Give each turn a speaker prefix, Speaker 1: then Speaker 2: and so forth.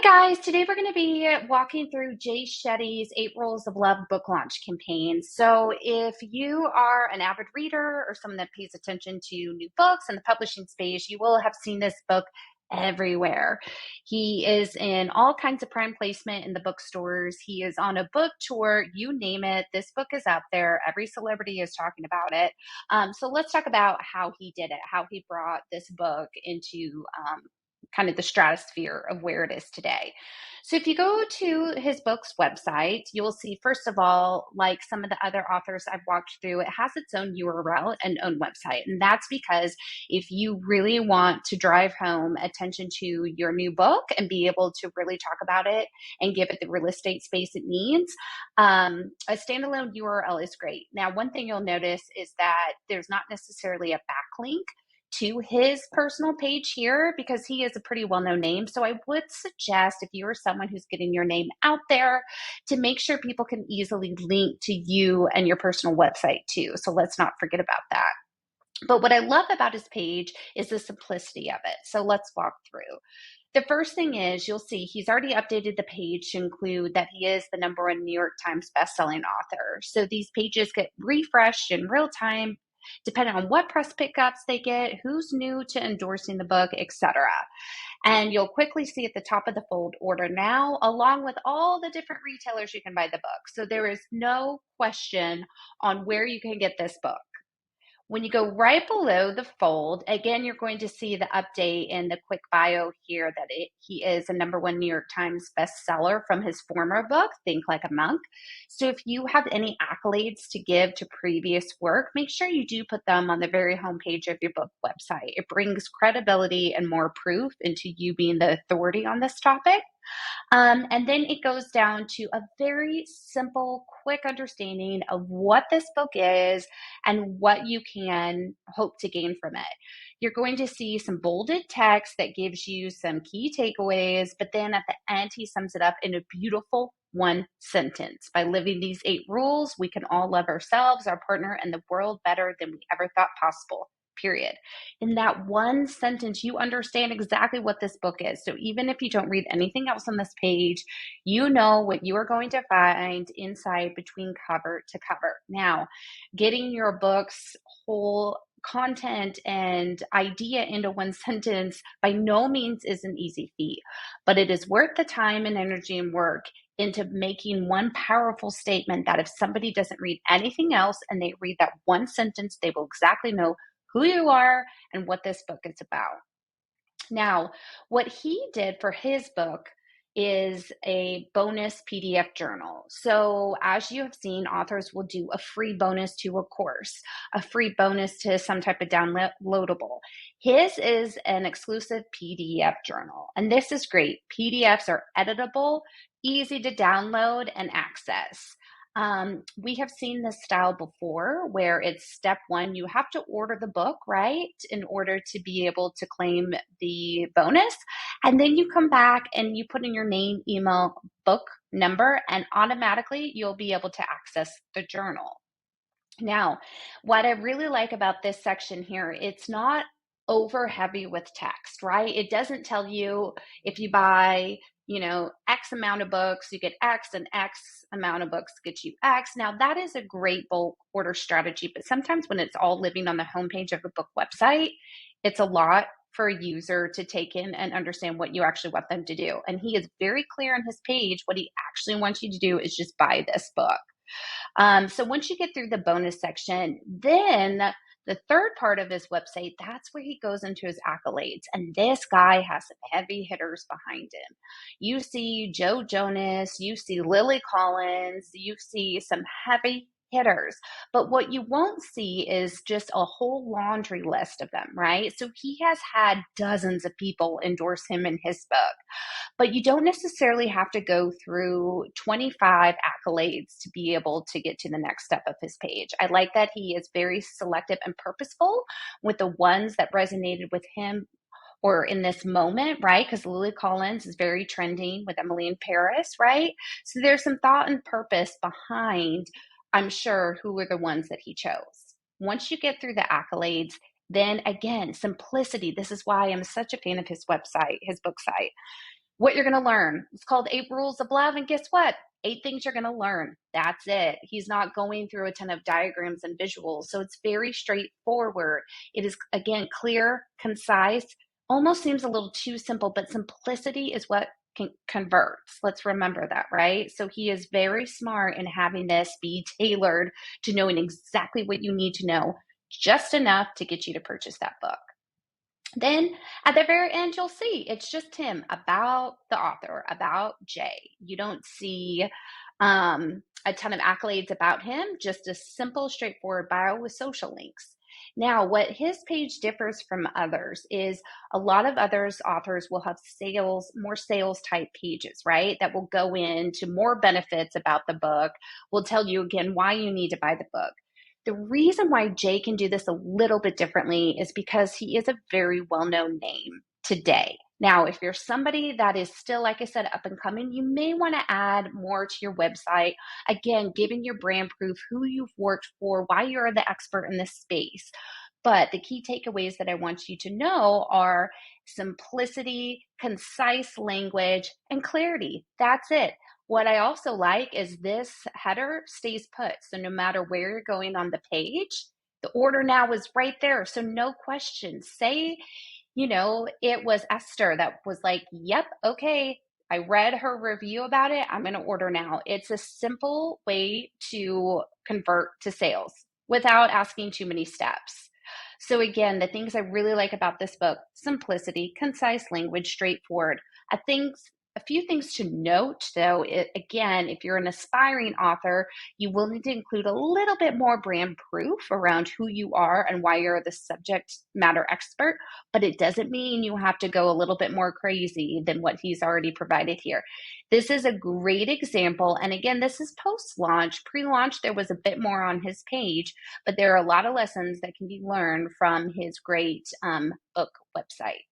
Speaker 1: guys, today we're going to be walking through Jay Shetty's 8 Rules of Love book launch campaign. So, if you are an avid reader or someone that pays attention to new books in the publishing space, you will have seen this book everywhere. He is in all kinds of prime placement in the bookstores. He is on a book tour, you name it. This book is out there. Every celebrity is talking about it. So, let's talk about how he did it, how he brought this book into kind of the stratosphere of where it is today. So if you go to his book's website, you'll see, first of all, like some of the other authors I've walked through, it has its own URL and own website. And that's because if you really want to drive home attention to your new book and be able to really talk about it and give it the real estate space it needs, a standalone URL is great. Now, one thing you'll notice is that there's not necessarily a backlink to his personal page here because he is a pretty well-known name. So I would suggest, if you are someone who's getting your name out there, to make sure people can easily link to you and your personal website too. So let's not forget about that. But what I love about his page is the simplicity of it. So let's walk through. The first thing is, you'll see he's already updated the page to include that he is the #1 New York Times bestselling author. So these pages get refreshed in real time, depending on what press pickups they get, who's new to endorsing the book, etc. And you'll quickly see at the top of the fold, order now, along with all the different retailers you can buy the book. So there is no question on where you can get this book. When you go right below the fold, again, you're going to see the update in the quick bio here that he is a #1 New York Times bestseller from his former book, Think Like a Monk. So if you have any accolades to give to previous work, make sure you do put them on the very homepage of your book website. It brings credibility and more proof into you being the authority on this topic. And then it goes down to a very simple, quick understanding of what this book is and what you can hope to gain from it. You're going to see some bolded text that gives you some key takeaways, but then at the end, he sums it up in a beautiful one sentence. By living these 8 rules, we can all love ourselves, our partner, and the world better than we ever thought possible. Period. In that one sentence, you understand exactly what this book is. So even if you don't read anything else on this page, you know what you are going to find inside between cover to cover. Now, getting your book's whole content and idea into one sentence by no means is an easy feat, but it is worth the time and energy and work into making one powerful statement that if somebody doesn't read anything else and they read that one sentence, they will exactly know who you are and what this book is about. Now, what he did for his book is a bonus PDF journal. So as you have seen, authors will do a free bonus to a course, a free bonus to some type of downloadable. His is an exclusive PDF journal, and this is great. PDFs are editable, easy to download and access. We have seen this style before where it's step one, you have to order the book, right, in order to be able to claim the bonus. And then you come back and you put in your name, email, book number, and automatically you'll be able to access the journal. Now, what I really like about this section here, it's not over heavy with text, right? It doesn't tell you if you buy, X amount of books, you get X, and X amount of books get you X. Now, that is a great bulk order strategy, but sometimes when it's all living on the homepage of a book website, it's a lot for a user to take in and understand what you actually want them to do. And he is very clear on his page. What he actually wants you to do is just buy this book. So once you get through the bonus section, then the third part of his website, that's where he goes into his accolades. And this guy has some heavy hitters behind him. You see Joe Jonas, you see Lily Collins, you see some heavy hitters. But what you won't see is just a whole laundry list of them, right? So he has had dozens of people endorse him in his book. But you don't necessarily have to go through 25 accolades to be able to get to the next step of his page. I like that he is very selective and purposeful with the ones that resonated with him or in this moment, right? Because Lily Collins is very trending with Emily in Paris, right? So there's some thought and purpose behind, I'm sure, who were the ones that he chose. Once you get through the accolades, then again, simplicity. This is why I'm such a fan of his website, his book site. what you're going to learn. It's called 8 Rules of Love. And guess what? 8 things you're going to learn. That's it. He's not going through a ton of diagrams and visuals. So it's very straightforward. It is, again, clear, concise, almost seems a little too simple, but simplicity is what converts. Let's remember that, right? So he is very smart in having this be tailored to knowing exactly what you need to know, just enough to get you to purchase that book. Then at the very end, you'll see it's just him, about the author, about Jay. You don't see a ton of accolades about him, just a simple, straightforward bio with social links. Now, what his page differs from others is a lot of others authors will have more sales type pages, right? That will go into more benefits about the book, will tell you again why you need to buy the book. The reason why Jay can do this a little bit differently is because he is a very well-known name today. Now, if you're somebody that is still, like I said, up and coming, you may want to add more to your website. Again, giving your brand proof, who you've worked for, why you're the expert in this space. But the key takeaways that I want you to know are simplicity, concise language, and clarity. That's it. What I also like is this header stays put. So no matter where you're going on the page, the order now is right there. So no questions. Say, it was Esther that was like, yep, okay, I read her review about it. I'm going to order now. It's a simple way to convert to sales without asking too many steps. So again, the things I really like about this book: simplicity, concise language, straightforward. A few things to note, though, again, if you're an aspiring author, you will need to include a little bit more brand proof around who you are and why you're the subject matter expert, but it doesn't mean you have to go a little bit more crazy than what he's already provided here. This is a great example, and again, this is post-launch. Pre-launch, there was a bit more on his page, but there are a lot of lessons that can be learned from his great book website.